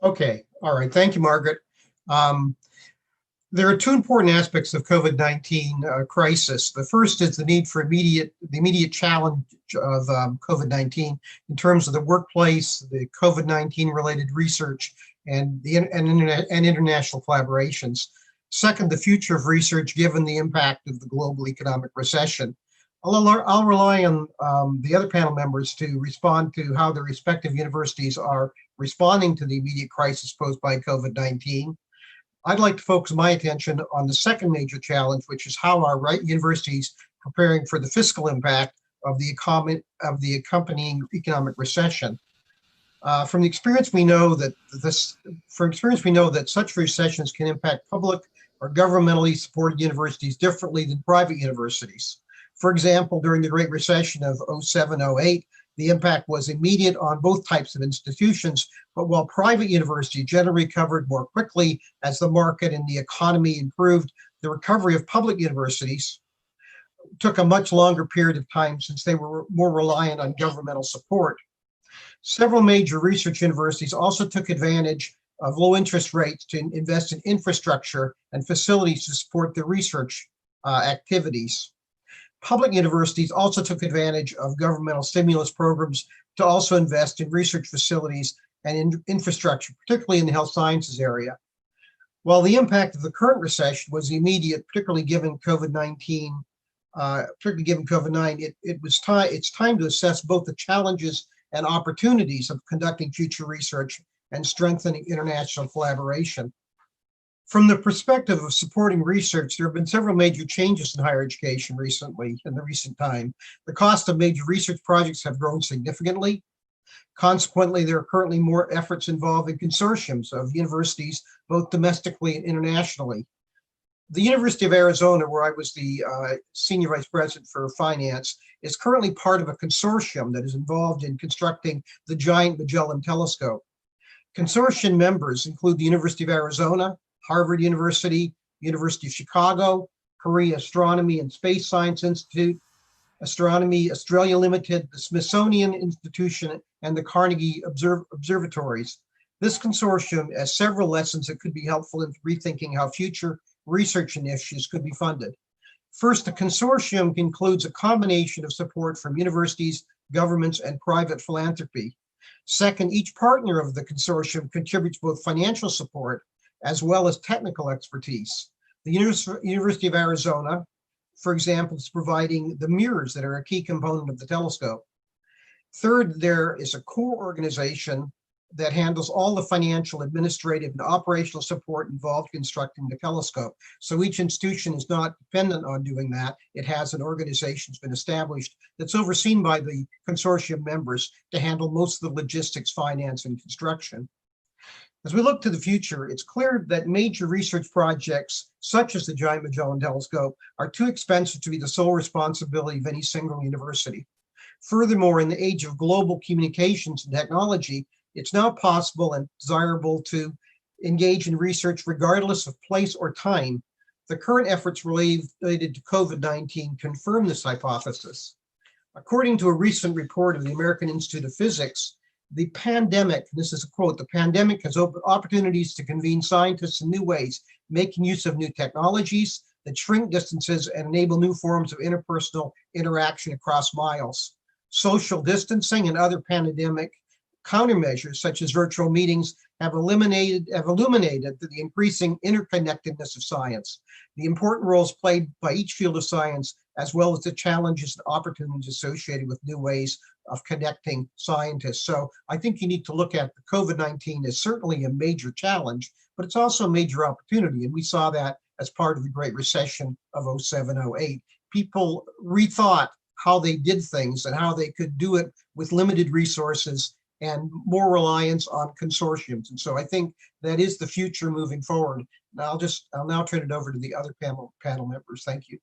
Okay, all right. Thank you, Margaret. Um, there are two important aspects of COVID-19 crisis. The first is the need for the immediate challenge of COVID-19 in terms of the workplace, the COVID-19 related research, and and international collaborations. Second, the future of research given the impact of the global economic recession. I'll rely on the other panel members to respond to how their respective universities are responding to the immediate crisis posed by COVID-19. I'd like to focus my attention on the second major challenge, which is how our universities preparing for the fiscal impact of the accompanying economic recession. From experience, we know that such recessions can impact public or governmentally supported universities differently than private universities. For example, during the Great Recession of 07-08, the impact was immediate on both types of institutions, but while private universities generally recovered more quickly as the market and the economy improved, the recovery of public universities took a much longer period of time since they were more reliant on governmental support. Several major research universities also took advantage of low interest rates to invest in infrastructure and facilities to support their research activities. Public universities also took advantage of governmental stimulus programs to also invest in research facilities and in infrastructure, particularly in the health sciences area. While the impact of the current recession was immediate, particularly given COVID-19, it's time to assess both the challenges and opportunities of conducting future research and strengthening international collaboration. From the perspective of supporting research, there have been several major changes in higher education in the recent time. The cost of major research projects have grown significantly. Consequently, there are currently more efforts involving consortiums of universities, both domestically and internationally. The University of Arizona, where I was the Senior Vice President for Finance, is currently part of a consortium that is involved in constructing the Giant Magellan Telescope. Consortium members include the University of Arizona, Harvard University, University of Chicago, Korea Astronomy and Space Science Institute, Astronomy Australia Limited, the Smithsonian Institution, and the Carnegie Observatories. This consortium has several lessons that could be helpful in rethinking how future research initiatives could be funded. First, the consortium includes a combination of support from universities, governments, and private philanthropy. Second, each partner of the consortium contributes both financial support as well as technical expertise. The University of Arizona, for example, is providing the mirrors that are a key component of the telescope. Third, there is a core organization that handles all the financial, administrative, and operational support involved constructing the telescope. So each institution is not dependent on doing that. It has an organization that's been established that's overseen by the consortium members to handle most of the logistics, finance, and construction. As we look to the future, it's clear that major research projects, such as the Giant Magellan Telescope, are too expensive to be the sole responsibility of any single university. Furthermore, in the age of global communications and technology, it's now possible and desirable to engage in research regardless of place or time. The current efforts related to COVID-19 confirm this hypothesis. According to a recent report of the American Institute of Physics, the pandemic, this is a quote, the pandemic has opened opportunities to convene scientists in new ways, making use of new technologies that shrink distances and enable new forms of interpersonal interaction across miles. Social distancing and other pandemic countermeasures, such as virtual meetings, have illuminated the increasing interconnectedness of science, the important roles played by each field of science, as well as the challenges and opportunities associated with new ways of connecting scientists. So I think you need to look at the COVID-19 as certainly a major challenge, but it's also a major opportunity. And we saw that as part of the Great Recession of 07-08. People rethought how they did things and how they could do it with limited resources and more reliance on consortiums. And so I think that is the future moving forward. Now I'll now turn it over to the other panel members. Thank you.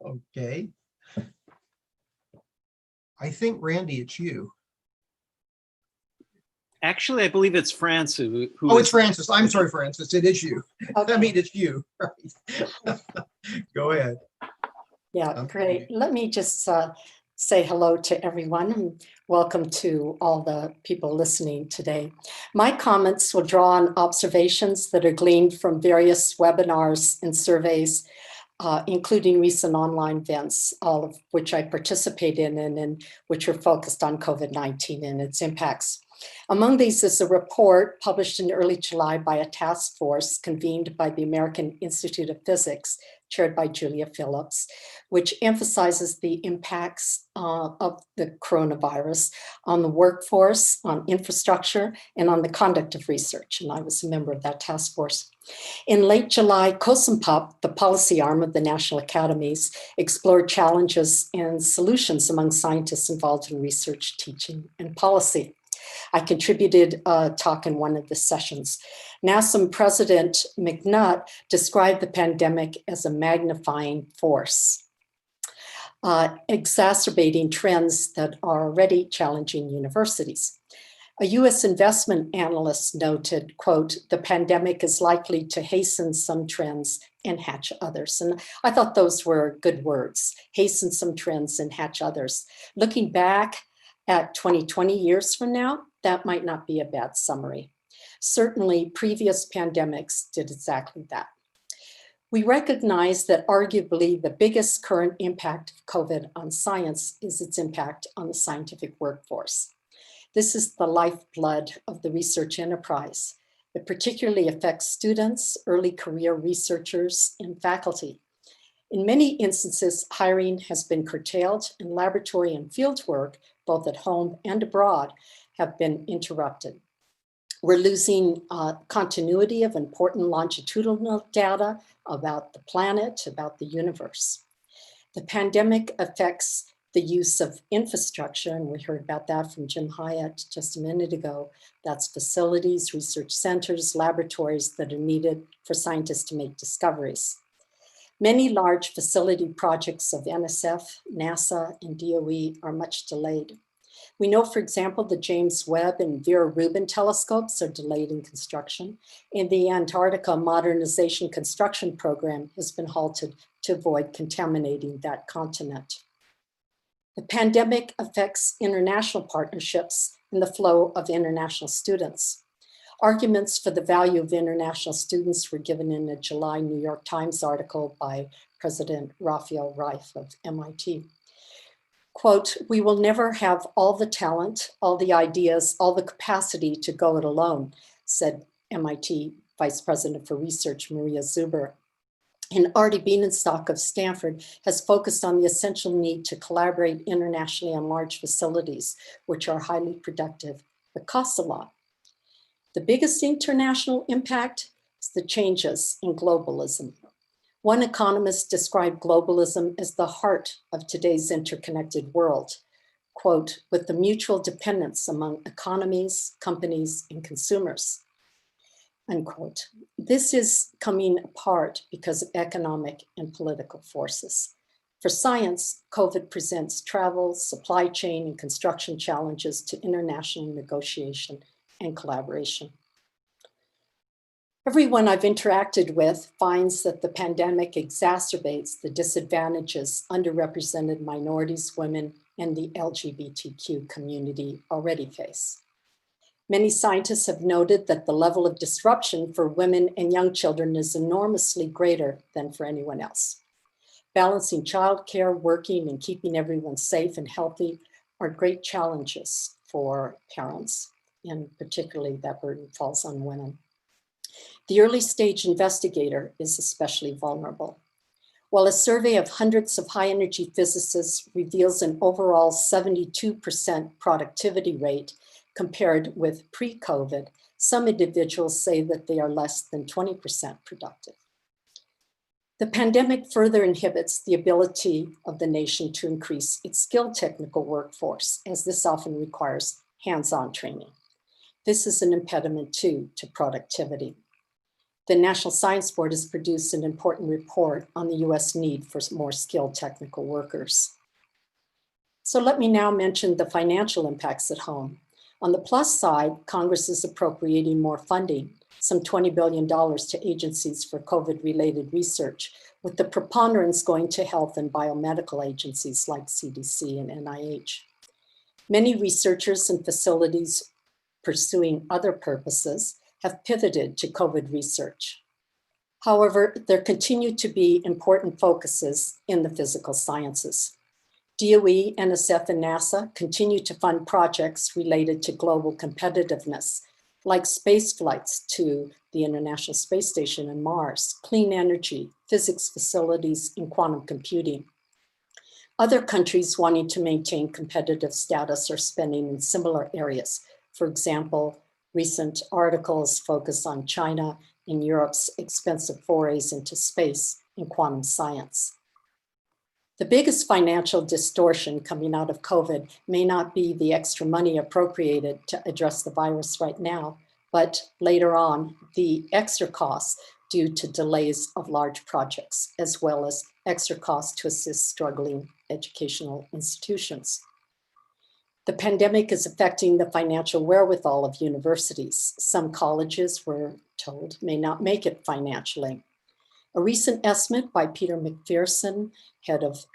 Okay. I think, Randy, it's you. Actually, I believe it's France who Oh, it's Francis. I'm sorry, Francis. It is you. Okay. I mean, it's you. Right. Go ahead. Yeah, Okay. great. Let me just say hello to everyone and welcome to all the people listening today. My comments will draw on observations that are gleaned from various webinars and surveys, including recent online events, all of which I participate in and which are focused on COVID-19 and its impacts. Among these is a report published in early July by a task force convened by the American Institute of Physics, chaired by Julia Phillips, which emphasizes the impacts of the coronavirus on the workforce, on infrastructure, and on the conduct of research. And I was a member of that task force. In late July, COSMPOP, the policy arm of the National Academies, explored challenges and solutions among scientists involved in research, teaching, and policy. I contributed a talk in one of the sessions. NASM President McNutt described the pandemic as a magnifying force, exacerbating trends that are already challenging universities. A US investment analyst noted, quote, "The pandemic is likely to hasten some trends and hatch others." And I thought those were good words, hasten some trends and hatch others. Looking back at 20 years from now, that might not be a bad summary. Certainly, previous pandemics did exactly that. We recognize that arguably the biggest current impact of COVID on science is its impact on the scientific workforce. This is the lifeblood of the research enterprise. It particularly affects students, early career researchers, and faculty. In many instances, hiring has been curtailed and laboratory and field work, both at home and abroad, have been interrupted. We're losing continuity of important longitudinal data about the planet, about the universe. The pandemic affects the use of infrastructure, and we heard about that from Jim Hyatt just a minute ago. That's facilities, research centers, laboratories that are needed for scientists to make discoveries. Many large facility projects of NSF, NASA, and DOE are much delayed. We know, for example, the James Webb and Vera Rubin telescopes are delayed in construction, and the Antarctica Modernization Construction Program has been halted to avoid contaminating that continent. The pandemic affects international partnerships and the flow of international students. Arguments for the value of international students were given in a July New York Times article by President Raphael Reif of MIT. Quote, "We will never have all the talent, all the ideas, all the capacity to go it alone," said MIT Vice President for Research Maria Zuber. And Artie Bienenstock of Stanford has focused on the essential need to collaborate internationally on large facilities, which are highly productive, but cost a lot. The biggest international impact is the changes in globalism. One economist described globalism as the heart of today's interconnected world, quote, "with the mutual dependence among economies, companies, and consumers," unquote. This is coming apart because of economic and political forces. For science, COVID presents travel, supply chain, and construction challenges to international negotiation and collaboration. Everyone I've interacted with finds that the pandemic exacerbates the disadvantages underrepresented minorities, women, and the LGBTQ community already face. Many scientists have noted that the level of disruption for women and young children is enormously greater than for anyone else. Balancing childcare, working, and keeping everyone safe and healthy are great challenges for parents, and particularly that burden falls on women. The early stage investigator is especially vulnerable. While a survey of hundreds of high energy physicists reveals an overall 72% productivity rate compared with pre-COVID, some individuals say that they are less than 20% productive. The pandemic further inhibits the ability of the nation to increase its skilled technical workforce, as this often requires hands-on training. This is an impediment too to productivity. The National Science Board has produced an important report on the US need for more skilled technical workers. So let me now mention the financial impacts at home. On the plus side, Congress is appropriating more funding, some $20 billion to agencies for COVID-related research, with the preponderance going to health and biomedical agencies like CDC and NIH. Many researchers and facilities pursuing other purposes have pivoted to COVID research. However, there continue to be important focuses in the physical sciences. DOE, NSF, and NASA continue to fund projects related to global competitiveness, like space flights to the International Space Station and Mars, clean energy, physics facilities, and quantum computing. Other countries wanting to maintain competitive status are spending in similar areas. For example, recent articles focus on China and Europe's expensive forays into space and quantum science. The biggest financial distortion coming out of COVID may not be the extra money appropriated to address the virus right now, but later on, the extra costs due to delays of large projects, as well as extra costs to assist struggling educational institutions. The pandemic is affecting the financial wherewithal of universities. Some colleges, we're told, may not make it financially. A recent estimate by Peter McPherson, head of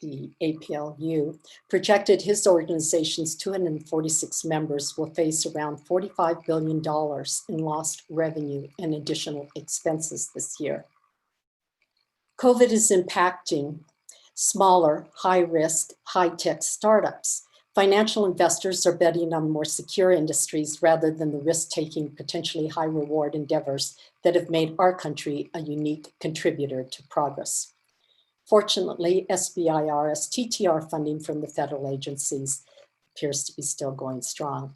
the APLU, projected his organization's 246 members will face around $45 billion in lost revenue and additional expenses this year. COVID is impacting smaller, high-risk, high-tech startups. Financial investors are betting on more secure industries rather than the risk-taking, potentially high-reward endeavors that have made our country a unique contributor to progress. Fortunately, SBIR's TTR funding from the federal agencies appears to be still going strong.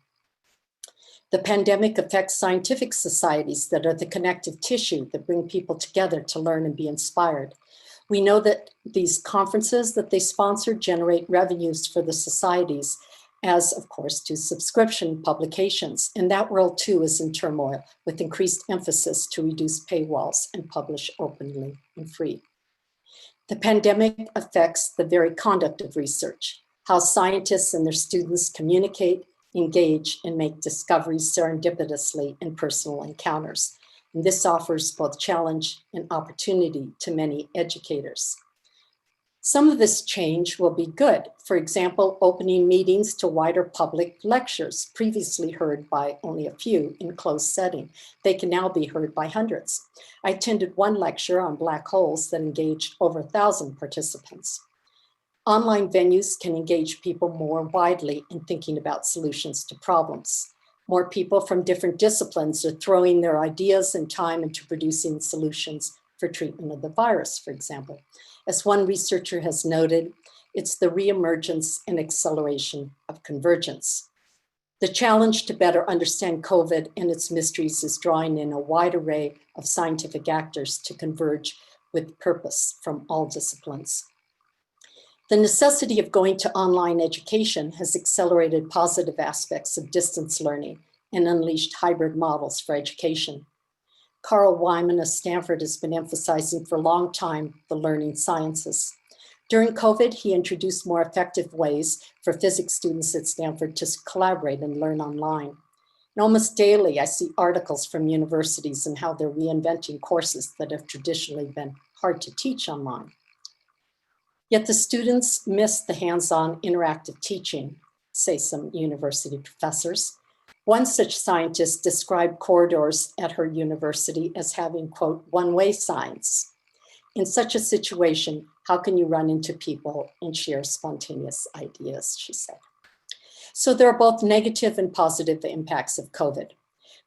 The pandemic affects scientific societies that are the connective tissue that bring people together to learn and be inspired. We know that these conferences that they sponsor generate revenues for the societies, as of course do subscription publications. And that world too is in turmoil, with increased emphasis to reduce paywalls and publish openly and free. The pandemic affects the very conduct of research, how scientists and their students communicate, engage, and make discoveries serendipitously in personal encounters. And this offers both challenge and opportunity to many educators. Some of this change will be good. For example, opening meetings to wider public lectures, previously heard by only a few in closed setting. They can now be heard by hundreds. I attended one lecture on black holes that engaged over 1,000 participants. Online venues can engage people more widely in thinking about solutions to problems. More people from different disciplines are throwing their ideas and time into producing solutions for treatment of the virus, for example. As one researcher has noted, it's the reemergence and acceleration of convergence. The challenge to better understand COVID and its mysteries is drawing in a wide array of scientific actors to converge with purpose from all disciplines. The necessity of going to online education has accelerated positive aspects of distance learning and unleashed hybrid models for education. Carl Wyman of Stanford has been emphasizing for a long time the learning sciences. During COVID, he introduced more effective ways for physics students at Stanford to collaborate and learn online. And almost daily, I see articles from universities and how they're reinventing courses that have traditionally been hard to teach online. Yet the students miss the hands-on interactive teaching, say some university professors. One such scientist described corridors at her university as having, quote, one-way signs. In such a situation, how can you run into people and share spontaneous ideas, she said. So there are both negative and positive impacts of COVID.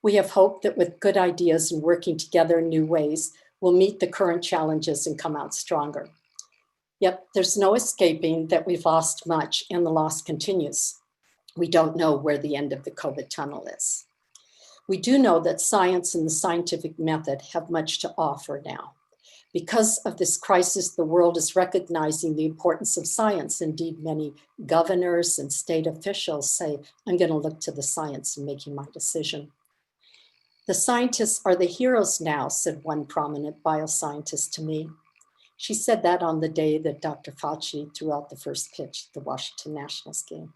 We have hope that with good ideas and working together in new ways, we'll meet the current challenges and come out stronger. Yet there's no escaping that we've lost much and the loss continues. We don't know where the end of the COVID tunnel is. We do know that science and the scientific method have much to offer now. Because of this crisis, the world is recognizing the importance of science. Indeed, many governors and state officials say, I'm going to look to the science in making my decision. The scientists are the heroes now, said one prominent bioscientist to me. She said that on the day that Dr. Fauci threw out the first pitch at the Washington Nationals game.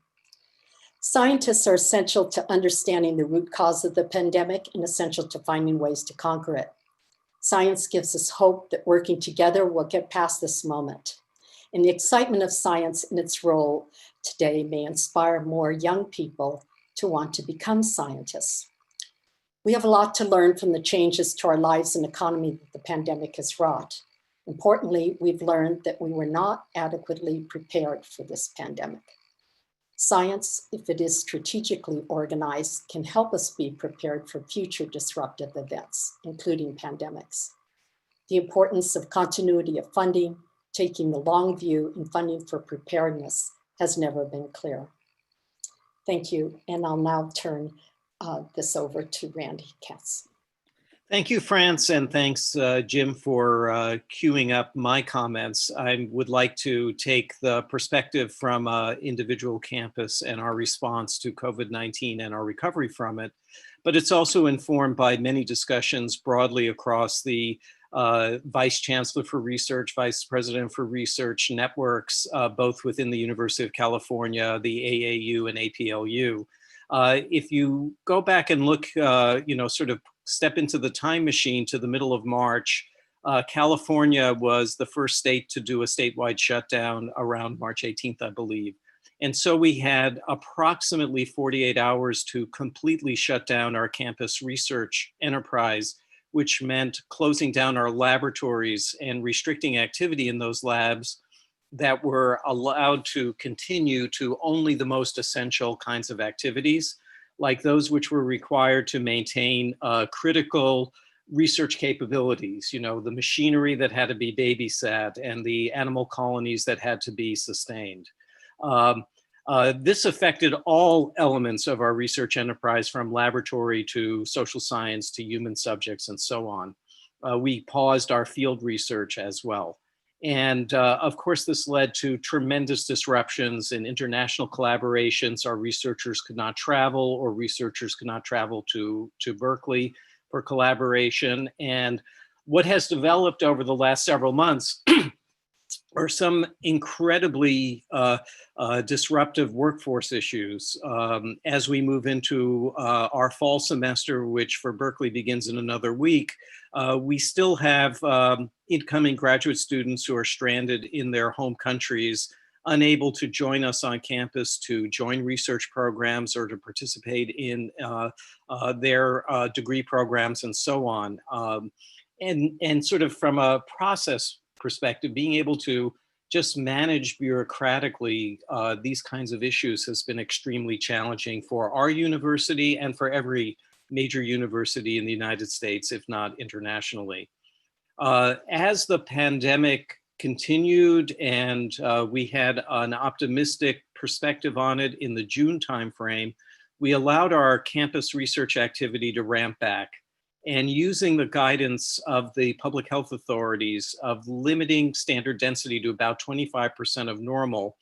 Scientists are essential to understanding the root cause of the pandemic and essential to finding ways to conquer it. Science gives us hope that working together we'll get past this moment. And the excitement of science in its role today may inspire more young people to want to become scientists. We have a lot to learn from the changes to our lives and economy that the pandemic has wrought. Importantly, we've learned that we were not adequately prepared for this pandemic. Science, if it is strategically organized, can help us be prepared for future disruptive events, including pandemics. The importance of continuity of funding, taking the long view in funding for preparedness has never been clearer. Thank you, and I'll now turn this over to Randy Katz. Thank you, France, and thanks, Jim, for queuing up my comments. I would like to take the perspective from individual campus and our response to COVID-19 and our recovery from it, but it's also informed by many discussions broadly across the Vice Chancellor for Research, Vice President for Research networks, both within the University of California, the AAU and APLU. If you go back and look, sort of step into the time machine to the middle of March, California was the first state to do a statewide shutdown around March 18th, I believe. And so we had approximately 48 hours to completely shut down our campus research enterprise, which meant closing down our laboratories and restricting activity in those labs that were allowed to continue to only the most essential kinds of activities, like those which were required to maintain critical research capabilities, the machinery that had to be babysat and the animal colonies that had to be sustained. This affected all elements of our research enterprise, from laboratory to social science to human subjects and so on. We paused our field research as well. And of course, this led to tremendous disruptions in international collaborations. Our researchers could not travel, or researchers could not travel to Berkeley for collaboration. And what has developed over the last several months are some incredibly disruptive workforce issues as we move into our fall semester, which for Berkeley begins in another week. We still have incoming graduate students who are stranded in their home countries, unable to join us on campus to join research programs or to participate in their degree programs and so on. And sort of from a process perspective, being able to just manage bureaucratically these kinds of issues has been extremely challenging for our university and for every major university in the United States, if not internationally. As the pandemic continued and we had an optimistic perspective on it in the June timeframe, we allowed our campus research activity to ramp back. And using the guidance of the public health authorities of limiting standard density to about 25% of normal,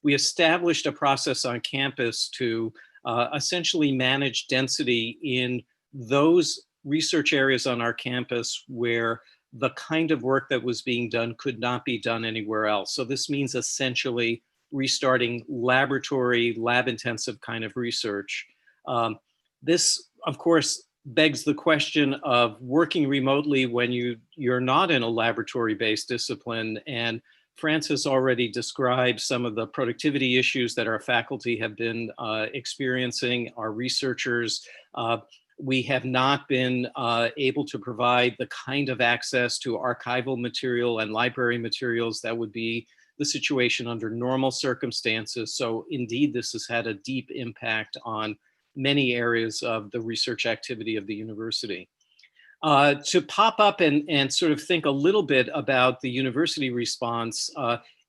we established a process on campus to essentially manage density in those research areas on our campus where the kind of work that was being done could not be done anywhere else. So this means essentially restarting laboratory, lab-intensive kind of research. This, of course, begs the question of working remotely when you're not in a laboratory-based discipline. And France has already described some of the productivity issues that our faculty have been experiencing, our researchers. We have not been able to provide the kind of access to archival material and library materials that would be the situation under normal circumstances. So indeed, this has had a deep impact on many areas of the research activity of the university. To pop up and sort of think a little bit about the university response,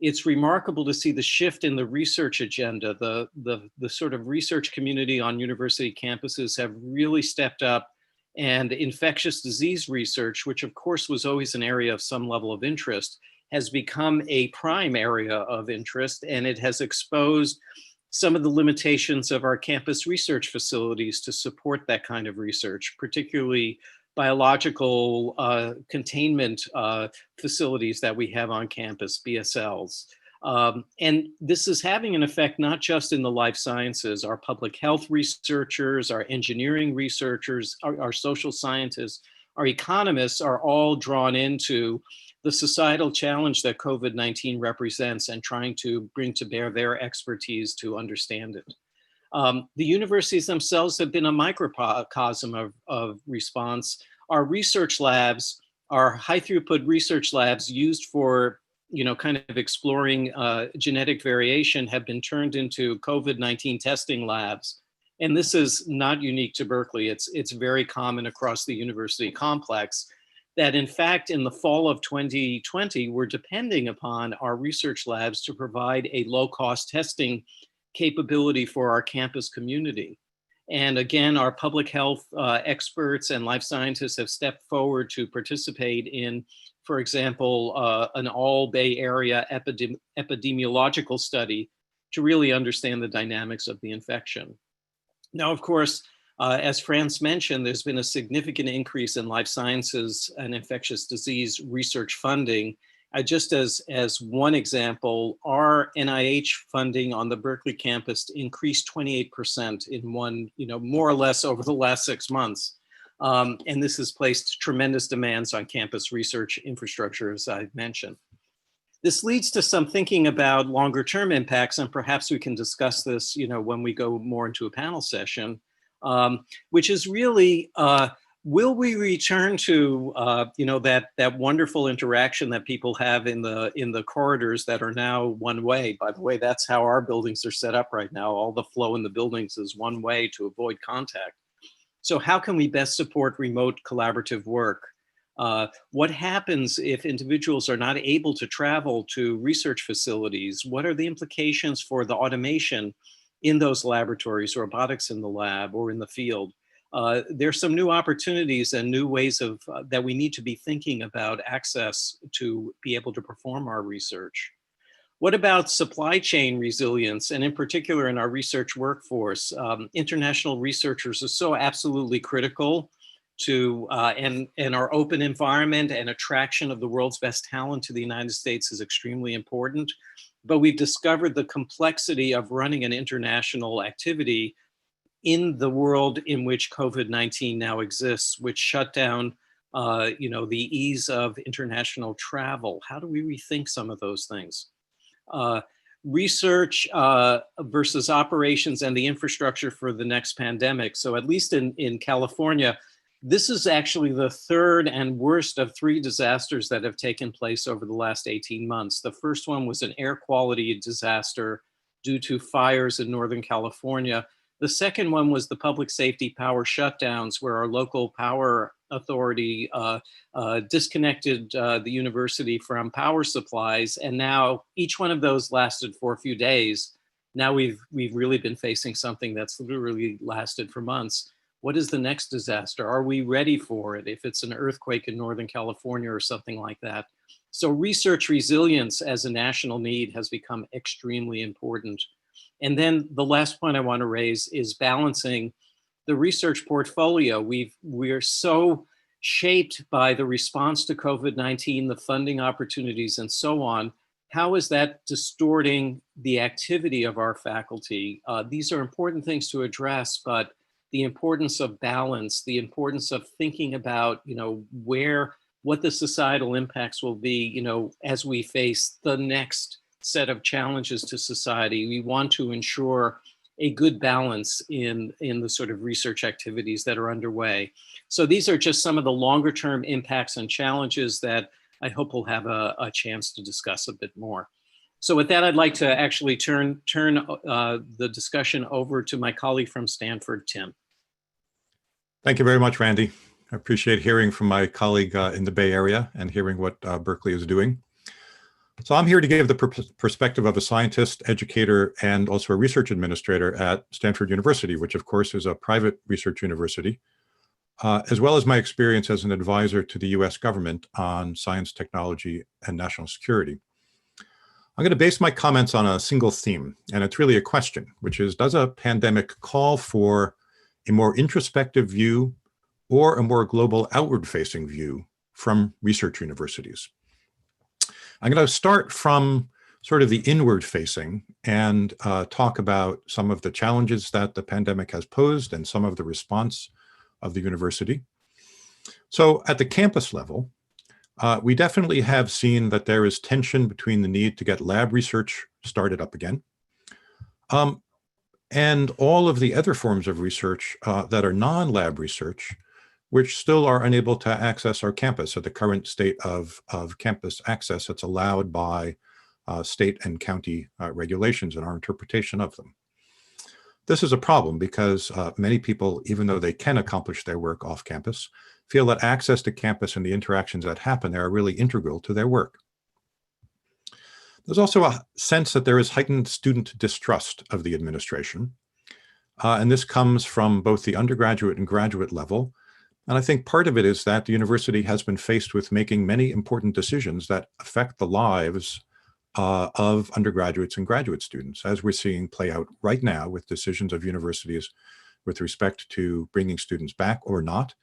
it's remarkable to see the shift in the research agenda. The sort of research community on university campuses have really stepped up, and infectious disease research, which of course was always an area of some level of interest, has become a prime area of interest, and it has exposed some of the limitations of our campus research facilities to support that kind of research, particularly biological containment facilities that we have on campus, BSLs. And this is having an effect not just in the life sciences. Our public health researchers, our engineering researchers, our social scientists our economists are all drawn into the societal challenge that COVID-19 represents and trying to bring to bear their expertise to understand it. The universities themselves have been a microcosm of response. Our research labs, our high throughput research labs used for kind of exploring genetic variation have been turned into COVID-19 testing labs. And this is not unique to Berkeley. It's very common across the university complex that in fact, in the fall of 2020, we're depending upon our research labs to provide a low-cost testing capability for our campus community. And again, our public health experts and life scientists have stepped forward to participate in, for example, an all Bay Area epidemiological study to really understand the dynamics of the infection. Now, of course, as Franz mentioned, there's been a significant increase in life sciences and infectious disease research funding. Just as one example, our NIH funding on the Berkeley campus increased 28% in more or less over the last 6 months. And this has placed tremendous demands on campus research infrastructure, as I've mentioned. This leads to some thinking about longer term impacts, and perhaps we can discuss this, when we go more into a panel session, which is really, will we return to, that wonderful interaction that people have in the corridors that are now one way? By the way, that's how our buildings are set up right now. All the flow in the buildings is one way to avoid contact. So how can we best support remote collaborative work? What happens if individuals are not able to travel to research facilities? What are the implications for the automation in those laboratories, robotics in the lab or in the field? There's some new opportunities and new ways of that we need to be thinking about access to be able to perform our research. What about supply chain resilience, and in particular in our research workforce? International researchers are so absolutely critical to, and our open environment and attraction of the world's best talent to the United States is extremely important. But we've discovered the complexity of running an international activity in the world in which COVID-19 now exists, which shut down the ease of international travel. How do we rethink some of those things? Research versus operations and the infrastructure for the next pandemic. So at least in California, this is actually the third and worst of 3 disasters that have taken place over the last 18 months. The first one was an air quality disaster due to fires in Northern California. The second one was the public safety power shutdowns, where our local power authority disconnected the university from power supplies. And now each one of those lasted for a few days. Now we've really been facing something that's literally lasted for months. What is the next disaster? Are we ready for it if it's an earthquake in Northern California or something like that? So research resilience as a national need has become extremely important. And then the last point I want to raise is balancing the research portfolio. We're so shaped by the response to COVID-19, the funding opportunities and so on. How is that distorting the activity of our faculty? These are important things to address, but the importance of balance, the importance of thinking about, what the societal impacts will be, as we face the next set of challenges to society. We want to ensure a good balance in the sort of research activities that are underway. So these are just some of the longer term impacts and challenges that I hope we'll have a chance to discuss a bit more. So with that, I'd like to actually turn the discussion over to my colleague from Stanford, Tim. Thank you very much, Randy. I appreciate hearing from my colleague in the Bay Area and hearing what Berkeley is doing. So I'm here to give the perspective of a scientist, educator, and also a research administrator at Stanford University, which of course is a private research university, as well as my experience as an advisor to the US government on science, technology, and national security. I'm going to base my comments on a single theme, and it's really a question, which is, does a pandemic call for a more introspective view or a more global outward-facing view from research universities? I'm going to start from sort of the inward-facing and talk about some of the challenges that the pandemic has posed and some of the response of the university. So at the campus level, we definitely have seen that there is tension between the need to get lab research started up again, and all of the other forms of research that are non-lab research, which still are unable to access our campus at the current state of campus access that's allowed by state and county regulations and our interpretation of them. This is a problem because many people, even though they can accomplish their work off campus, feel that access to campus and the interactions that happen there are really integral to their work. There's also a sense that there is heightened student distrust of the administration. And this comes from both the undergraduate and graduate level. And I think part of it is that the university has been faced with making many important decisions that affect the lives of undergraduates and graduate students, as we're seeing play out right now with decisions of universities with respect to bringing students back or not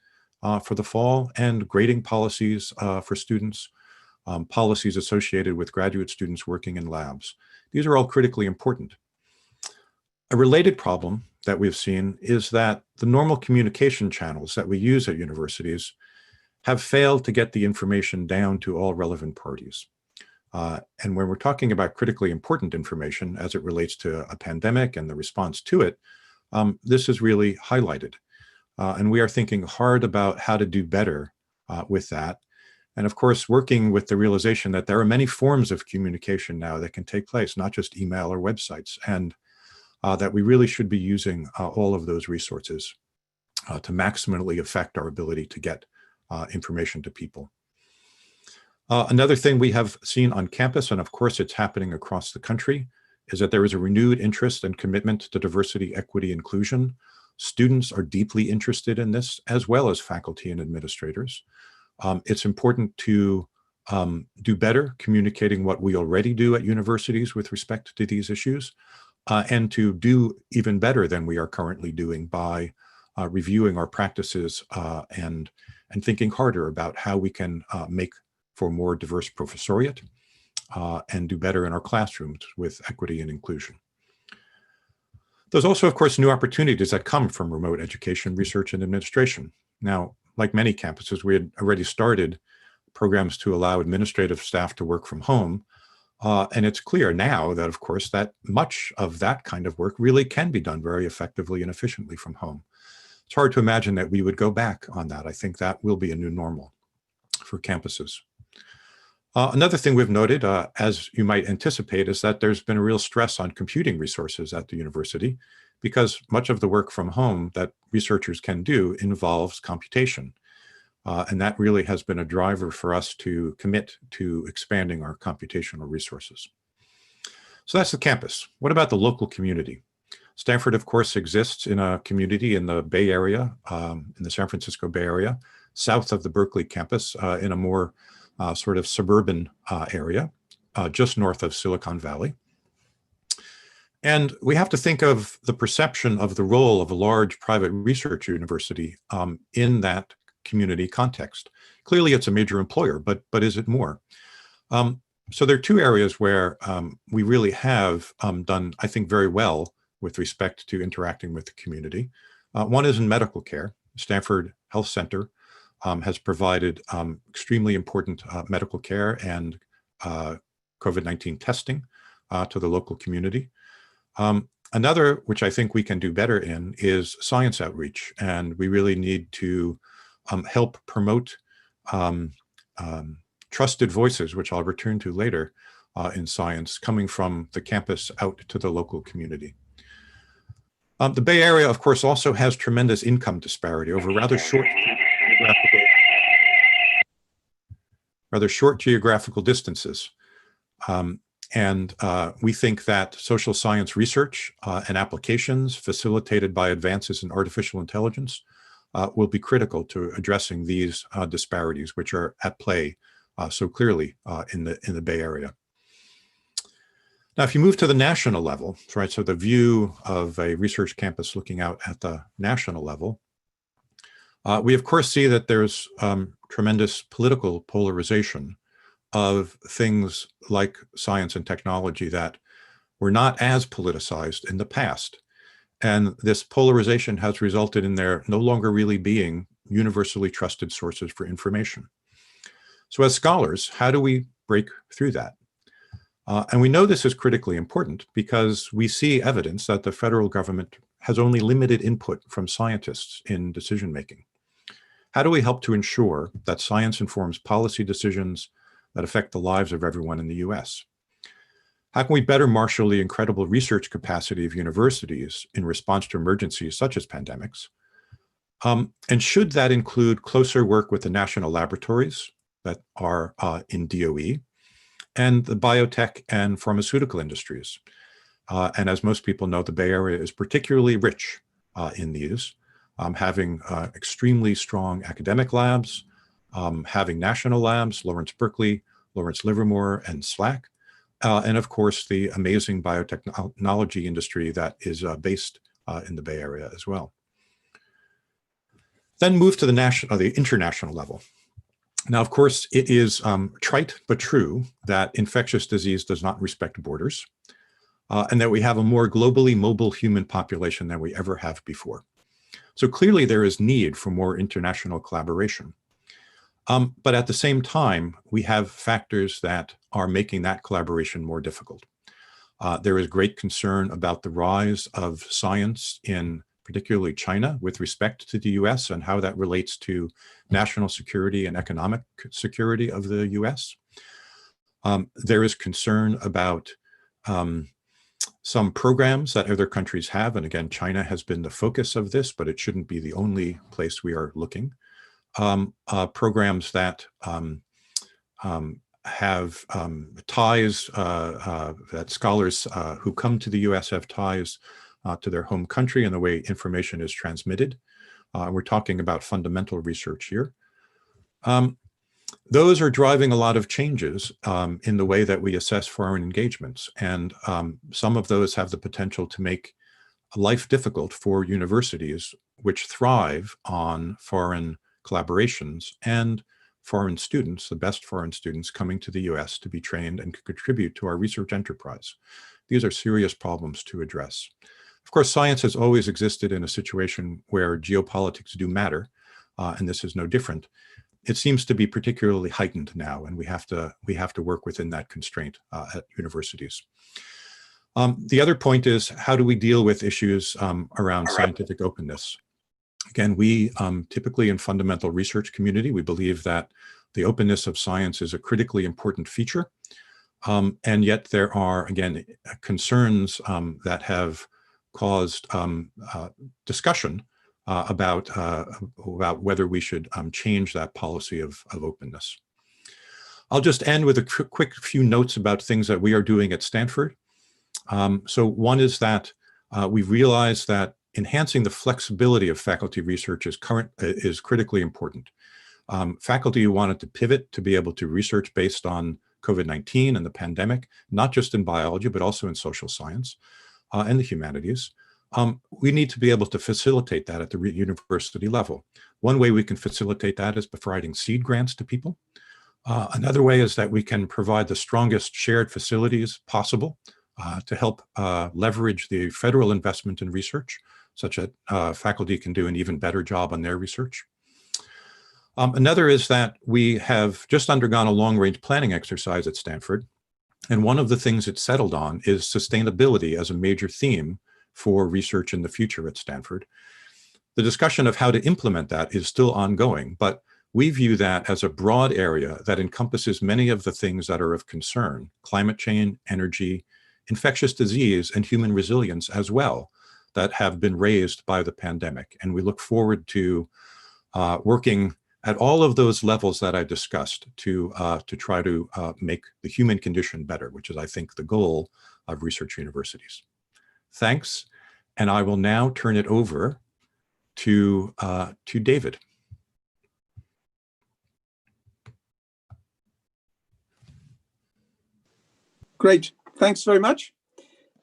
for the fall, and grading policies for students, policies associated with graduate students working in labs. These are all critically important. A related problem that we've seen is that the normal communication channels that we use at universities have failed to get the information down to all relevant parties. And when we're talking about critically important information as it relates to a pandemic and the response to it, this is really highlighted. And we are thinking hard about how to do better with that. And of course, working with the realization that there are many forms of communication now that can take place, not just email or websites, and that we really should be using all of those resources to maximally affect our ability to get information to people. Another thing we have seen on campus, and of course it's happening across the country, is that there is a renewed interest and commitment to diversity, equity, inclusion. Students are deeply interested in this, as well as faculty and administrators. It's important to do better communicating what we already do at universities with respect to these issues, and to do even better than we are currently doing by reviewing our practices and thinking harder about how we can make for more diverse professoriate and do better in our classrooms with equity and inclusion. There's also, of course, new opportunities that come from remote education, research, and administration. Now, like many campuses, we had already started programs to allow administrative staff to work from home. And it's clear now that, of course, that much of that kind of work really can be done very effectively and efficiently from home. It's hard to imagine that we would go back on that. I think that will be a new normal for campuses. Another thing we've noted, as you might anticipate, is that there's been a real stress on computing resources at the university, because much of the work from home that researchers can do involves computation. And that really has been a driver for us to commit to expanding our computational resources. So that's the campus. What about the local community? Stanford, of course, exists in a community in the Bay Area, in the San Francisco Bay Area, south of the Berkeley campus, in a more sort of suburban area, just north of Silicon Valley. And we have to think of the perception of the role of a large private research university in that community context. Clearly, it's a major employer, but is it more? So there are two areas where we really have done, I think, very well with respect to interacting with the community. One is in medical care. Stanford Health Center has provided extremely important medical care and COVID-19 testing to the local community. Another, which I think we can do better in, is science outreach. And we really need to help promote trusted voices, which I'll return to later in science, coming from the campus out to the local community. The Bay Area, of course, also has tremendous income disparity over rather short geographical distances. And we think that social science research and applications facilitated by advances in artificial intelligence will be critical to addressing these disparities, which are at play so clearly in the Bay Area. Now, if you move to the national level, right, so the view of a research campus looking out at the national level, we of course see that there's tremendous political polarization of things like science and technology that were not as politicized in the past. And this polarization has resulted in there no longer really being universally trusted sources for information. So as scholars, how do we break through that? And we know this is critically important because we see evidence that the federal government has only limited input from scientists in decision-making. How do we help to ensure that science informs policy decisions that affect the lives of everyone in the US? How can we better marshal the incredible research capacity of universities in response to emergencies such as pandemics? And should that include closer work with the national laboratories that are in DOE and the biotech and pharmaceutical industries? And as most people know, the Bay Area is particularly rich in these, having extremely strong academic labs, having national labs, Lawrence Berkeley, Lawrence Livermore, and SLAC, and of course, the amazing biotechnology industry that is based in the Bay Area as well. Then move to the international level. Now, of course, it is trite but true that infectious disease does not respect borders, and that we have a more globally mobile human population than we ever have before. So clearly there is need for more international collaboration. But at the same time, we have factors that are making that collaboration more difficult. There is great concern about the rise of science in particularly China with respect to the US and how that relates to national security and economic security of the US. There is concern about some programs that other countries have, and again, China has been the focus of this, but it shouldn't be the only place we are looking. Programs that have ties, that scholars who come to the US have ties to their home country and the way information is transmitted. We're talking about fundamental research here. Those are driving a lot of changes in the way that we assess foreign engagements. And some of those have the potential to make life difficult for universities which thrive on foreign collaborations and foreign students, the best foreign students coming to the US to be trained and contribute to our research enterprise. These are serious problems to address. Of course, science has always existed in a situation where geopolitics do matter, and this is no different. It seems to be particularly heightened now, and we have to work within that constraint at universities. The other point is, how do we deal with issues around scientific openness? Again, we typically in fundamental research community, we believe that the openness of science is a critically important feature. And yet there are, again, concerns that have caused discussion about whether we should change that policy of openness. I'll just end with a quick few notes about things that we are doing at Stanford. So one is that we realize that enhancing the flexibility of faculty research is critically important. Faculty who wanted to pivot to be able to research based on COVID-19 and the pandemic, not just in biology, but also in social science and the humanities. We need to be able to facilitate that at the university level. One way we can facilitate that is by providing seed grants to people. Another way is that we can provide the strongest shared facilities possible to help leverage the federal investment in research, such that faculty can do an even better job on their research. Another is that we have just undergone a long-range planning exercise at Stanford. And one of the things it settled on is sustainability as a major theme for research in the future at Stanford. The discussion of how to implement that is still ongoing, but we view that as a broad area that encompasses many of the things that are of concern: climate change, energy, infectious disease, and human resilience as well, that have been raised by the pandemic. And we look forward to working at all of those levels that I discussed to try to make the human condition better, which is, I think, the goal of research universities. Thanks, and I will now turn it over to David. Great, thanks very much.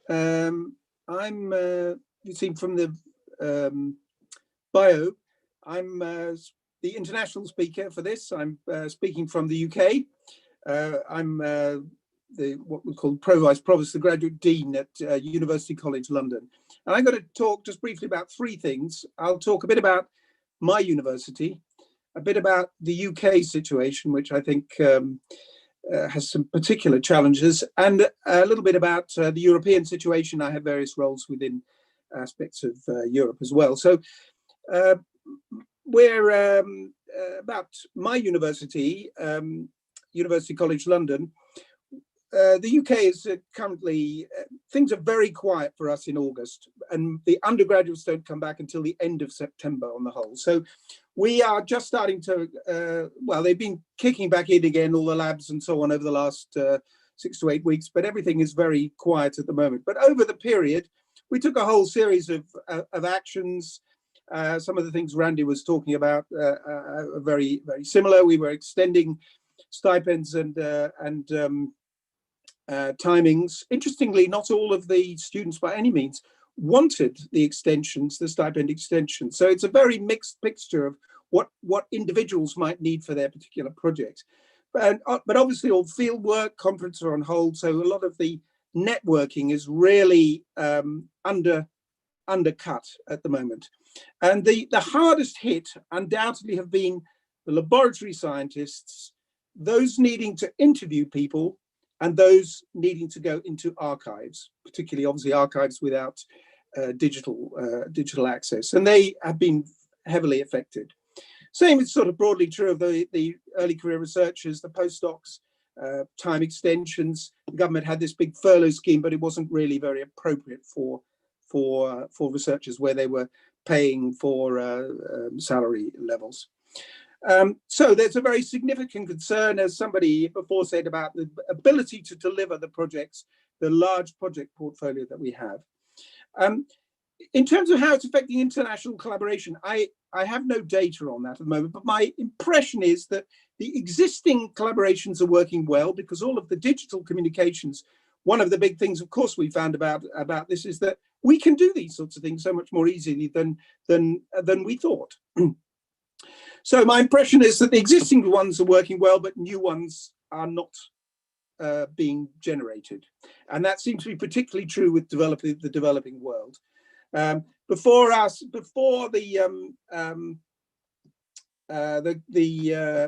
I'm, you see from the bio, I'm the international speaker for this. I'm speaking from the UK. I'm what we call Pro-Vice Provost, the Graduate Dean at University College London. And I'm going to talk just briefly about three things. I'll talk a bit about my university, a bit about the UK situation, which I think has some particular challenges, and a little bit about the European situation. I have various roles within aspects of Europe as well. So we're about my university, University College London. The UK is currently, things are very quiet for us in August, and the undergraduates don't come back until the end of September on the whole. So we are just starting to, well, they've been kicking back in again, all the labs and so on over the last 6 to 8 weeks, but everything is very quiet at the moment. But over the period, we took a whole series of actions. Some of the things Randy was talking about are very, very similar. We were extending stipends and timings. Interestingly, not all of the students by any means wanted the extensions, the stipend extensions. So it's a very mixed picture of what individuals might need for their particular projects. But obviously all field work, conferences are on hold. So a lot of the networking is really undercut at the moment. And the hardest hit undoubtedly have been the laboratory scientists, those needing to interview people, and those needing to go into archives, particularly obviously archives without digital access, and they have been heavily affected. Same is sort of broadly true of the early career researchers, the postdocs, time extensions. The government had this big furlough scheme, but it wasn't really very appropriate for researchers where they were paying for salary levels. So there's a very significant concern, as somebody before said, about the ability to deliver the projects, the large project portfolio that we have. In terms of how it's affecting international collaboration, I have no data on that at the moment, but my impression is that the existing collaborations are working well, because all of the digital communications, one of the big things, of course, we found about this is that we can do these sorts of things so much more easily than we thought. So my impression is that the existing ones are working well, but new ones are not being generated. And that seems to be particularly true with the developing world. Before the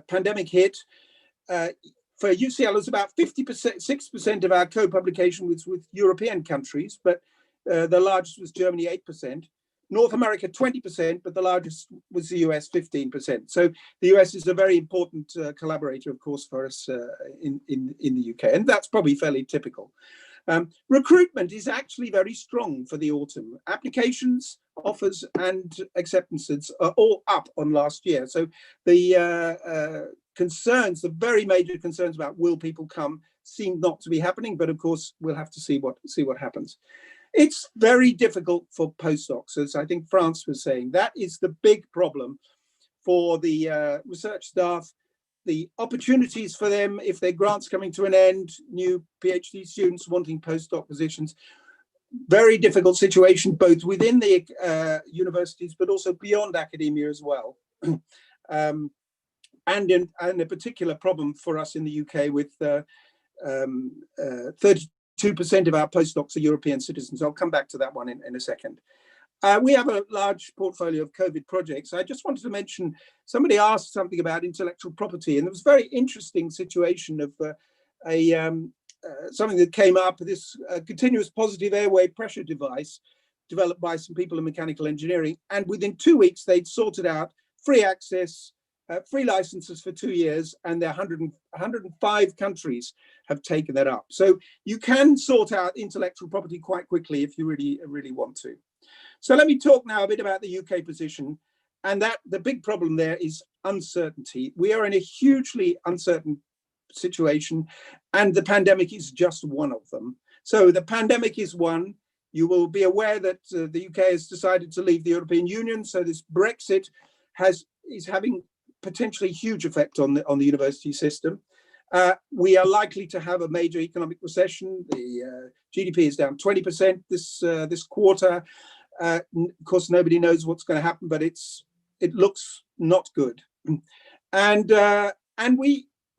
pandemic hit, for UCL, it was about 6% of our co-publication was with European countries, but the largest was Germany, 8%. North America, 20%, but the largest was the US, 15%. So the US is a very important collaborator, of course, for us in the UK, and that's probably fairly typical. Recruitment is actually very strong for the autumn. Applications, offers, and acceptances are all up on last year. So the concerns, the very major concerns about will people come, seem not to be happening, but of course we'll have to see what happens. It's very difficult for postdocs, as I think France was saying. That is the big problem for the research staff. The opportunities for them, if their grant's coming to an end, new PhD students wanting postdoc positions, very difficult situation, both within the universities, but also beyond academia as well. And a particular problem for us in the UK with 32% of our postdocs are European citizens. I'll come back to that one in a second. We have a large portfolio of COVID projects. I just wanted to mention, somebody asked something about intellectual property, and there was a very interesting situation of something that came up, this continuous positive airway pressure device developed by some people in mechanical engineering. And within 2 weeks, they'd sorted out free access, free licenses for 2 years, and 105 countries have taken that up. So you can sort out intellectual property quite quickly if you really want to. So let me talk now a bit about the UK position, and that the big problem there is uncertainty. We are in a hugely uncertain situation, and the pandemic is just one of them. So the pandemic is one. You will be aware that the UK has decided to leave the European Union. So this Brexit is having potentially huge effect on the university system. We are likely to have a major economic recession. The GDP is down 20% this quarter. Of course, nobody knows what's going to happen, but it looks not good. And a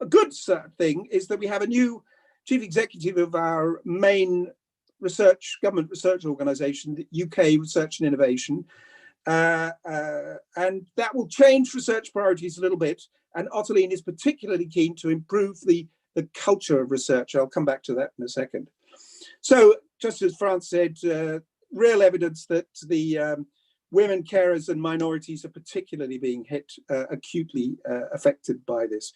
good thing is that we have a new chief executive of our main government research organisation, the UK Research and Innovation. And that will change research priorities a little bit. And Ottoline is particularly keen to improve the culture of research. I'll come back to that in a second. So just as France said, real evidence that the women carers and minorities are particularly being hit, acutely affected by this.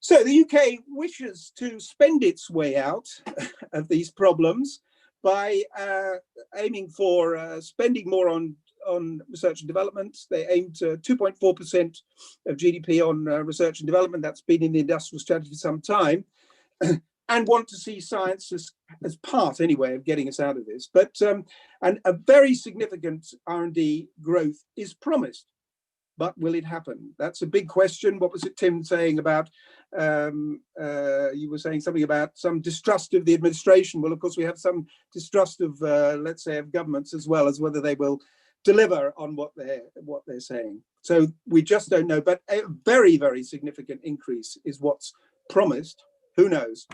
So the UK wishes to spend its way out of these problems by aiming for spending more on research and development. They aimed 2.4% of GDP on research and development. That's been in the industrial strategy for some time, and want to see science as part, anyway, of getting us out of this. But and a very significant R&D growth is promised. But will it happen? That's a big question. What was it, Tim, saying about, you were saying something about some distrust of the administration. Well, of course, we have some distrust of, let's say, of governments as well, as whether they will deliver on what they're saying. So we just don't know. But a very, very significant increase is what's promised. Who knows?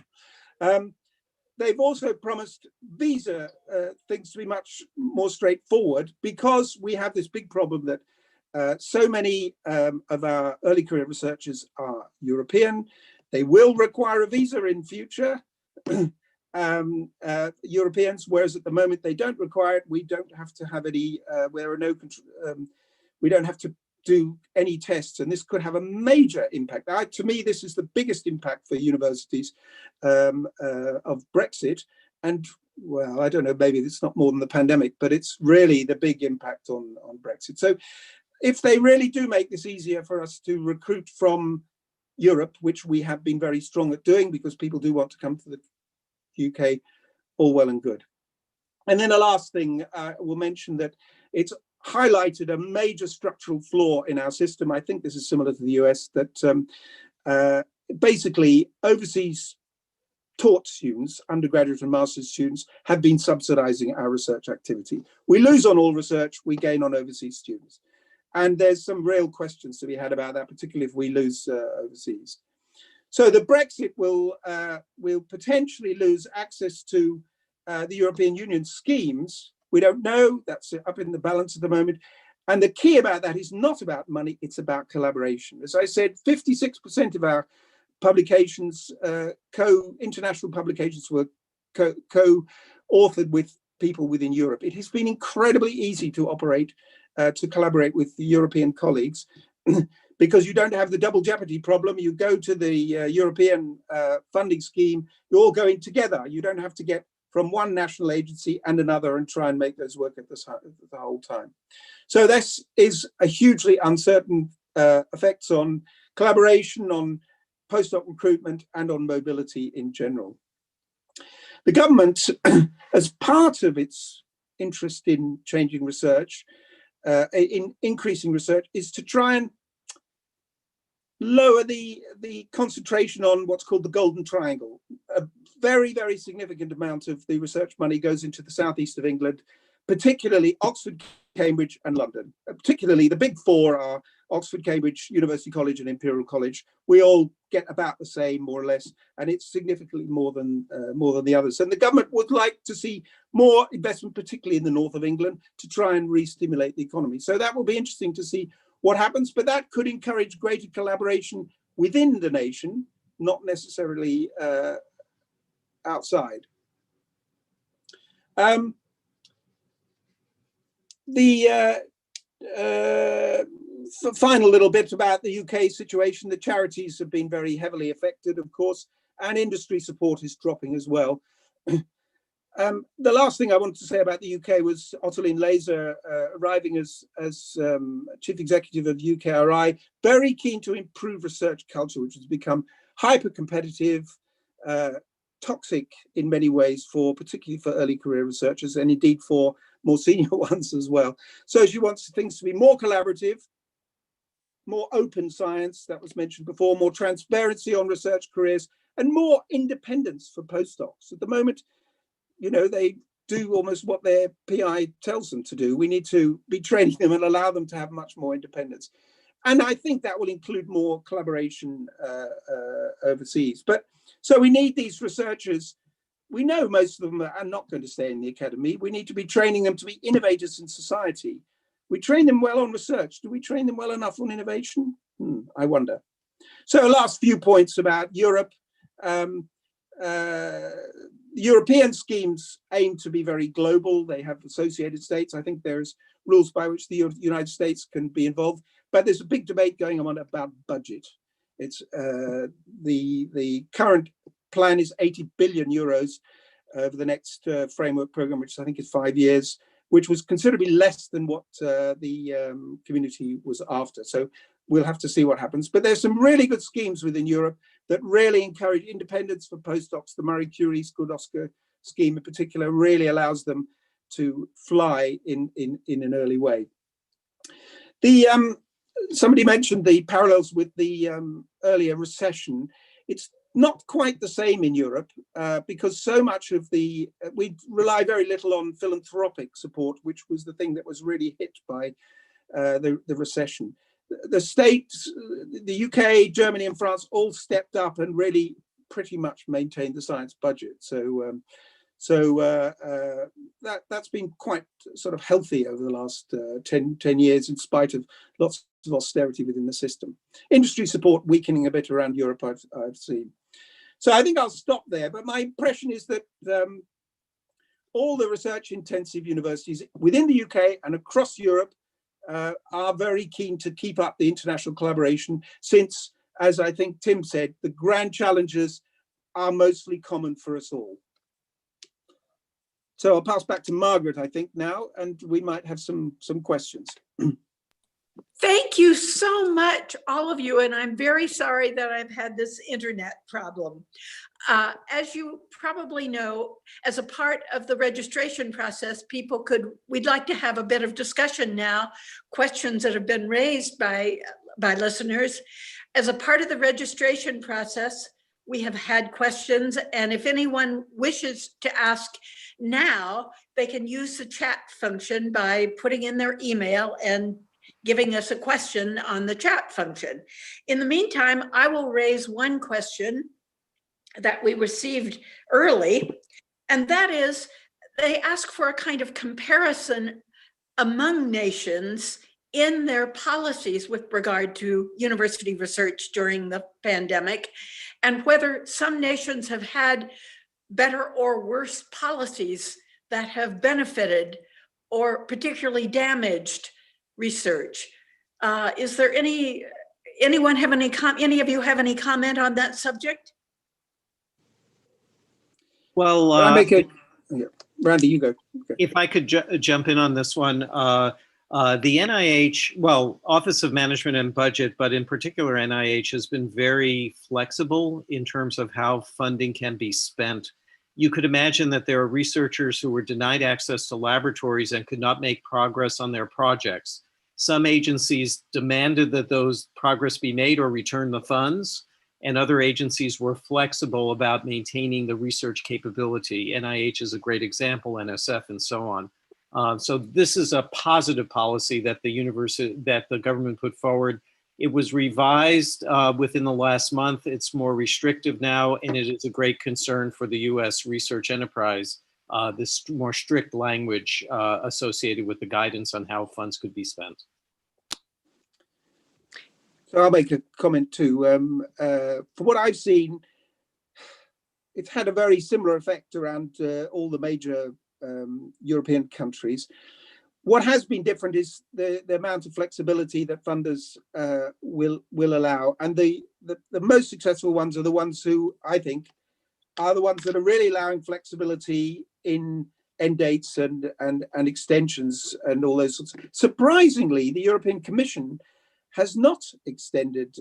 They've also promised visa things to be much more straightforward, because we have this big problem that so many of our early career researchers are European. They will require a visa in future, Europeans, whereas at the moment they don't require it. We don't have to have any, we don't have to do any tests, and this could have a major impact. To me, this is the biggest impact for universities of Brexit. And well, I don't know, maybe it's not more than the pandemic, but it's really the big impact on Brexit. So if they really do make this easier for us to recruit from Europe, which we have been very strong at doing because people do want to come to the UK, all well and good. And then the last thing, we'll mention that it's highlighted a major structural flaw in our system. I think this is similar to the US, that basically overseas taught students, undergraduate and master's students, have been subsidizing our research activity. We lose on all research, we gain on overseas students. And there's some real questions to be had about that, particularly if we lose overseas. So the Brexit will potentially lose access to the European Union schemes. We don't know, that's up in the balance at the moment. And the key about that is not about money, it's about collaboration. As I said, 56% of our publications, international publications, were co-authored with people within Europe. It has been incredibly easy to collaborate with the European colleagues because you don't have the double jeopardy problem. You go to the European funding scheme, you're all going together. You don't have to get from one national agency and another and try and make those work at the whole time. So this is a hugely uncertain effects on collaboration, on postdoc recruitment, and on mobility in general. The government, as part of its interest in changing research, in increasing research, is to try and lower the concentration on what's called the golden triangle. A very, very significant amount of the research money goes into the southeast of England, particularly Oxford, Cambridge and London. Particularly the big four are Oxford, Cambridge, University College and Imperial College. We all get about the same, more or less, and it's significantly more than the others. And the government would like to see more investment, particularly in the north of England, to try and re-stimulate the economy. So that will be interesting to see what happens, but that could encourage greater collaboration within the nation, not necessarily outside. Final little bit about the UK situation. The charities have been very heavily affected, of course, and industry support is dropping as well. The last thing I wanted to say about the UK was Ottoline Laser arriving as chief executive of UKRI, very keen to improve research culture, which has become hyper competitive, toxic in many ways, particularly for early career researchers, and indeed for more senior ones as well. So she wants things to be more collaborative, more open science, that was mentioned before, more transparency on research careers, and more independence for postdocs. At the moment, you know, they do almost what their PI tells them to do. We need to be training them and allow them to have much more independence. And I think that will include more collaboration overseas. But so we need these researchers we know most of them are not going to stay in the academy. We need to be training them to be innovators in society. We train them well on research. Do we train them well enough on innovation? I wonder. So last few points about Europe. European schemes aim to be very global. They have associated states. I think there's rules by which the United States can be involved, but there's a big debate going on about budget. It's the current plan is 80 billion euros over the next framework program, which I think is 5 years, which was considerably less than what the community was after. So we'll have to see what happens. But there's some really good schemes within Europe that really encourage independence for postdocs. The Marie Curie Skłodowska scheme in particular really allows them to fly in an early way. Somebody mentioned the parallels with the earlier recession. It's not quite the same in Europe because so much of we rely very little on philanthropic support, which was the thing that was really hit by the recession. The states, the UK, Germany and France all stepped up and really pretty much maintained the science budget. That's been quite sort of healthy over the last 10 years in spite of lots of austerity within the system. Industry support weakening a bit around Europe, I've seen. So I think I'll stop there, but my impression is that all the research intensive universities within the UK and across Europe are very keen to keep up the international collaboration since, as I think Tim said, the grand challenges are mostly common for us all. So I'll pass back to Margaret, I think, now, and we might have some questions. Thank you so much, all of you. And I'm very sorry that I've had this internet problem. As you probably know, as a part of the registration process, we'd like to have a bit of discussion now, questions that have been raised by listeners. As a part of the registration process, we have had questions, and if anyone wishes to ask now, they can use the chat function by putting in their email and giving us a question on the chat function. In the meantime, I will raise one question that we received early, and that is, they ask for a kind of comparison among nations in their policies with regard to university research during the pandemic, and whether some nations have had better or worse policies that have benefited or particularly damaged research. Is there any of you have any comment on that subject? Well, Randy, you go. Okay. If I could jump in on this one, the NIH, well, Office of Management and Budget, but in particular NIH has been very flexible in terms of how funding can be spent. You could imagine that there are researchers who were denied access to laboratories and could not make progress on their projects. Some agencies demanded that those progress be made or return the funds, and other agencies were flexible about maintaining the research capability. NIH is a great example, NSF and so on. So this is a positive policy that the government put forward. It was revised within the last month. It's more restrictive now, and it is a great concern for the US research enterprise, this more strict language associated with the guidance on how funds could be spent. So I'll make a comment too. From what I've seen, it's had a very similar effect around all the major European countries. What has been different is the amount of flexibility that funders will allow. And the most successful ones are the ones who, I think, are the ones that are really allowing flexibility in end dates and extensions and all those sorts. Surprisingly, the European Commission has not extended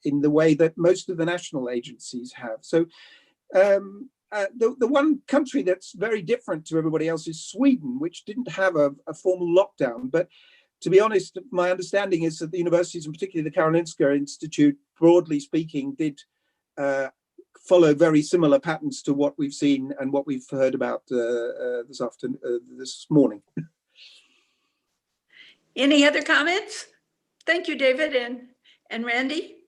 in the way that most of the national agencies have. So the one country that's very different to everybody else is Sweden, which didn't have a formal lockdown. But to be honest, my understanding is that the universities, and particularly the Karolinska Institute, broadly speaking, did follow very similar patterns to what we've seen and what we've heard about this morning. Any other comments? Thank you, David and Randy.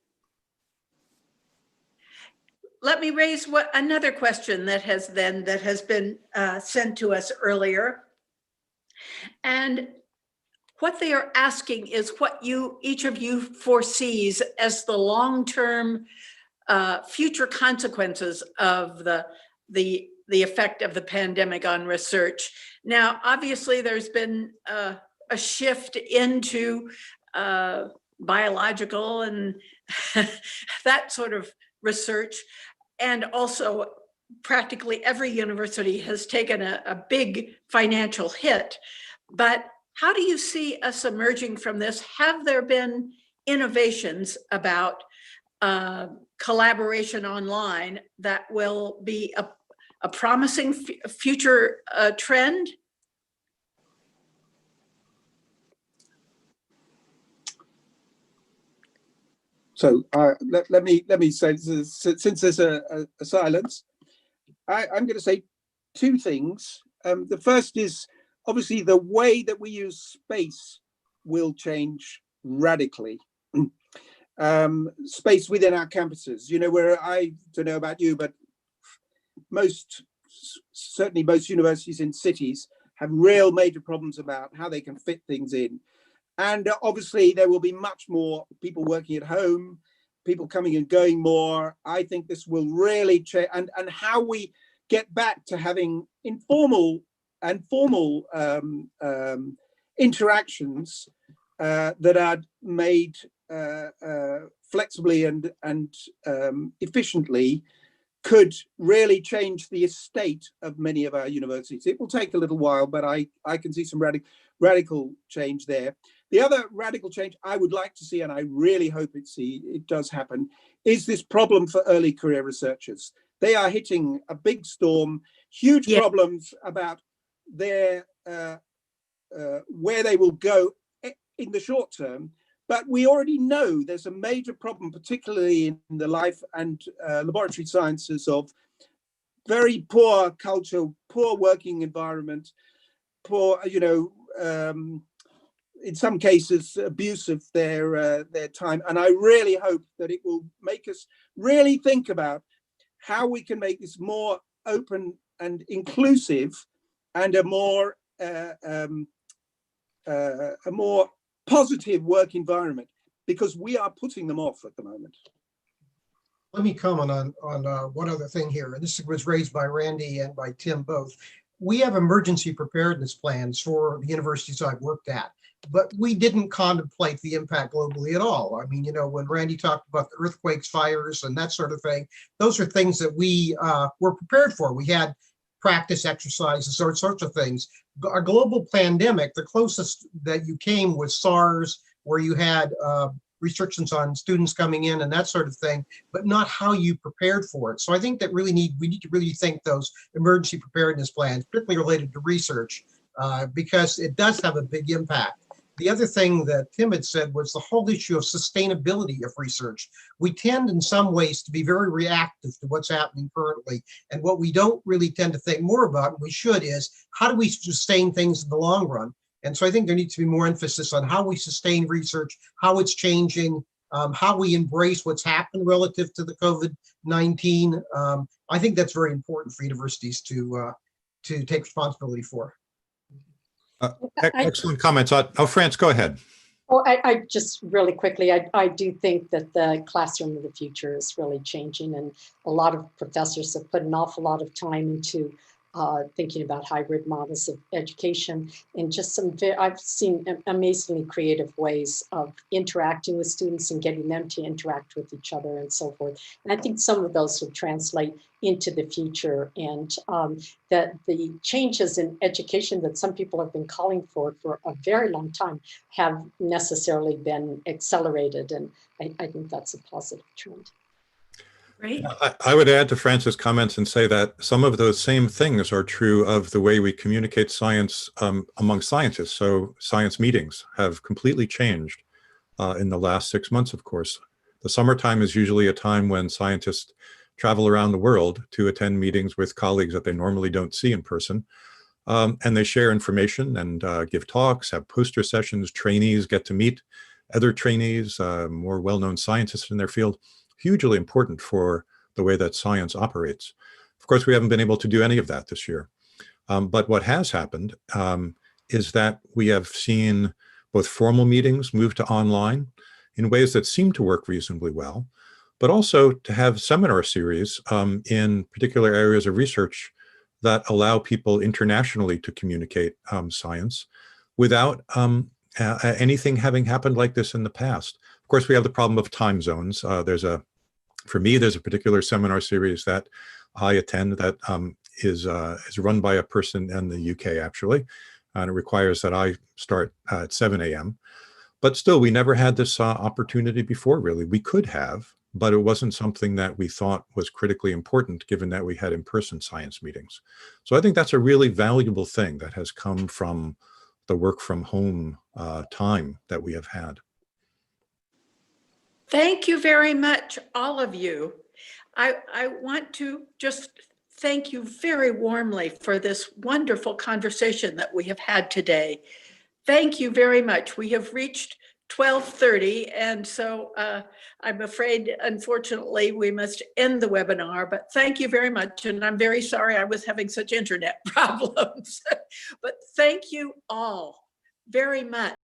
let me raise another question that has been sent to us earlier. And what they are asking is what each of you foresees as the long-term future consequences of the effect of the pandemic on research. Now, obviously, there's been a shift into biological and that sort of research, and also practically every university has taken a big financial hit. But how do you see us emerging from this? Have there been innovations about collaboration online that will be a promising future trend? So let me say, since there's a silence, I'm going to say two things. The first is obviously the way that we use space will change radically. Space within our campuses, where I don't know about you, but certainly most universities in cities have real major problems about how they can fit things in. And obviously there will be much more people working at home, people coming and going more. I think this will really change, and how we get back to having informal and formal interactions that are made flexibly and efficiently could really change the estate of many of our universities. It will take a little while, but I can see some radical change there. The other radical change I would like to see, and I really hope it does happen, is this problem for early career researchers. They are hitting a big storm, huge problems about their where they will go in the short term. But we already know there's a major problem, particularly in the life and laboratory sciences, of very poor culture, poor working environment, poor, in some cases, abuse of their time. And I really hope that it will make us really think about how we can make this more open and inclusive, and a more positive work environment, because we are putting them off at the moment. Let me comment on one other thing here. And this was raised by Randy and by Tim both. We have emergency preparedness plans for the universities I've worked at, but we didn't contemplate the impact globally at all. I mean, when Randy talked about the earthquakes, fires, and that sort of thing, those are things that we were prepared for. We had practice exercises, sorts of things. A global pandemic, the closest that you came was SARS, where you had restrictions on students coming in and that sort of thing, but not how you prepared for it. So I think that we need to really think those emergency preparedness plans, particularly related to research, because it does have a big impact. The other thing that Tim had said was the whole issue of sustainability of research. We tend in some ways to be very reactive to what's happening currently. And what we don't really tend to think more about, and we should, is how do we sustain things in the long run? And so I think there needs to be more emphasis on how we sustain research, how it's changing, how we embrace what's happened relative to the COVID-19. I think that's very important for universities to take responsibility for. Excellent comments. France, go ahead. Oh, I just really quickly, I do think that the classroom of the future is really changing, and a lot of professors have put an awful lot of time into thinking about hybrid models of education, and just I've seen amazingly creative ways of interacting with students and getting them to interact with each other and so forth. And I think some of those will translate into the future, and that the changes in education that some people have been calling for a very long time have necessarily been accelerated. And I think that's a positive trend. Right. I would add to France's comments and say that some of those same things are true of the way we communicate science among scientists. So science meetings have completely changed in the last 6 months, of course. The summertime is usually a time when scientists travel around the world to attend meetings with colleagues that they normally don't see in person. And they share information and give talks, have poster sessions. Trainees get to meet other trainees, more well-known scientists in their field. Hugely important for the way that science operates. Of course, we haven't been able to do any of that this year. But what has happened is that we have seen both formal meetings move to online in ways that seem to work reasonably well, but also to have seminar series in particular areas of research that allow people internationally to communicate science without anything having happened like this in the past. Of course, we have the problem of time zones. For me, there's a particular seminar series that I attend that is run by a person in the UK, actually, and it requires that I start at 7 a.m. But still, we never had this opportunity before, really. We could have, but it wasn't something that we thought was critically important, given that we had in-person science meetings. So I think that's a really valuable thing that has come from the work from home time that we have had. Thank you very much, all of you. I want to just thank you very warmly for this wonderful conversation that we have had today. Thank you very much. We have reached 12:30, and so I'm afraid, unfortunately, we must end the webinar, but thank you very much. And I'm very sorry I was having such internet problems, but thank you all very much.